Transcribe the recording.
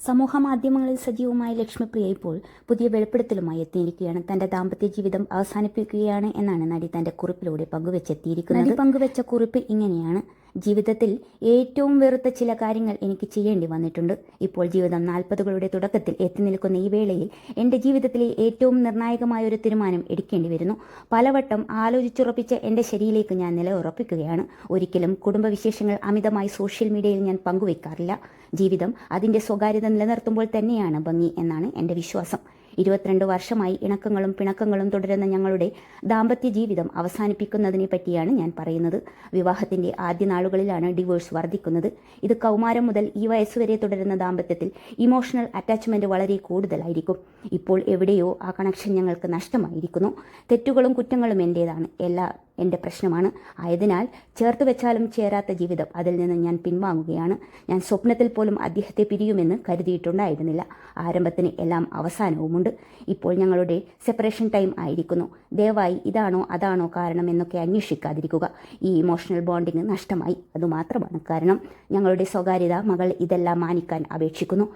സമൂഹ മാധ്യമങ്ങളിൽ സജീവമായ ലക്ഷ്മിപ്രിയ ഇപ്പോൾ പുതിയ വെളിപ്പെടുത്തലുമായി എത്തിയിരിക്കുകയാണ്. തന്റെ ദാമ്പത്യ ജീവിതം അവസാനിപ്പിക്കുകയാണ് എന്നാണ് നടി തന്റെ കുറിപ്പിലൂടെ പങ്കുവെച്ചെത്തിയിരിക്കുന്നത്. നടി പങ്കുവെച്ച കുറിപ്പ് ഇങ്ങനെയാണ്: ജീവിതത്തിൽ ഏറ്റവും വെറുത്ത ചില കാര്യങ്ങൾ എനിക്ക് ചെയ്യേണ്ടി വന്നിട്ടുണ്ട്. ഇപ്പോൾ ജീവിതം 40കളുടെ തുടക്കത്തിൽ എത്തി നിൽക്കുന്ന ഈ വേളയിൽ എൻ്റെ ജീവിതത്തിലെ ഏറ്റവും നിർണായകമായ ഒരു തീരുമാനം എടുക്കേണ്ടി വരുന്നു. പലവട്ടം ആലോചിച്ചുറപ്പിച്ച എൻ്റെ ശരിയിലേക്ക് ഞാൻ നിലയുറപ്പിക്കുകയാണ്. ഒരിക്കലും കുടുംബവിശേഷങ്ങൾ അമിതമായി സോഷ്യൽ മീഡിയയിൽ ഞാൻ പങ്കുവെക്കാറില്ല. ജീവിതം അതിൻ്റെ സ്വകാര്യത നിലനിർത്തുമ്പോൾ തന്നെയാണ് ഭംഗി എന്നാണ് എൻ്റെ വിശ്വാസം. 22 വർഷമായി ഇണക്കങ്ങളും പിണക്കങ്ങളും തുടരുന്ന ഞങ്ങളുടെ ദാമ്പത്യ ജീവിതം അവസാനിപ്പിക്കുന്നതിനെ പറ്റിയാണ് ഞാൻ പറയുന്നത്. വിവാഹത്തിൻ്റെ ആദ്യ നാളുകളിലാണ് ഡിവോഴ്സ് വർദ്ധിക്കുന്നത്. ഇത് കൗമാരം മുതൽ ഈ വയസ്സുവരെ തുടരുന്ന ദാമ്പത്യത്തിൽ ഇമോഷണൽ അറ്റാച്ച്മെൻറ്റ് വളരെ കൂടുതലായിരിക്കും. ഇപ്പോൾ എവിടെയോ ആ കണക്ഷൻ ഞങ്ങൾക്ക് നഷ്ടമായിരിക്കുന്നു. തെറ്റുകളും കുറ്റങ്ങളും എൻ്റേതാണ്, എല്ലാം എൻ്റെ പ്രശ്നമാണ്. ആയതിനാൽ ചേർത്ത് വെച്ചാലും ചേരാത്ത ജീവിതം, അതിൽ നിന്ന് ഞാൻ പിൻവാങ്ങുകയാണ്. ഞാൻ സ്വപ്നത്തിൽ പോലും അദ്ദേഹത്തെ പിരിയുമെന്ന് കരുതിയിട്ടുണ്ടായിരുന്നില്ല. ആരംഭത്തിന് എല്ലാം അവസാനവുമുണ്ട്. ഇപ്പോൾ ഞങ്ങളുടെ സെപ്പറേഷൻ ടൈം ആയിരിക്കുന്നു. ദയവായി ഇതാണോ അതാണോ കാരണം എന്നൊക്കെ അന്വേഷിക്കാതിരിക്കുക. ഈ ഇമോഷണൽ ബോണ്ടിങ് നഷ്ടമായി, അതുമാത്രമാണ് കാരണം. ഞങ്ങളുടെ സ്വകാര്യത, മകൾ ഇതെല്ലാം മാനിക്കാൻ അപേക്ഷിക്കുന്നു.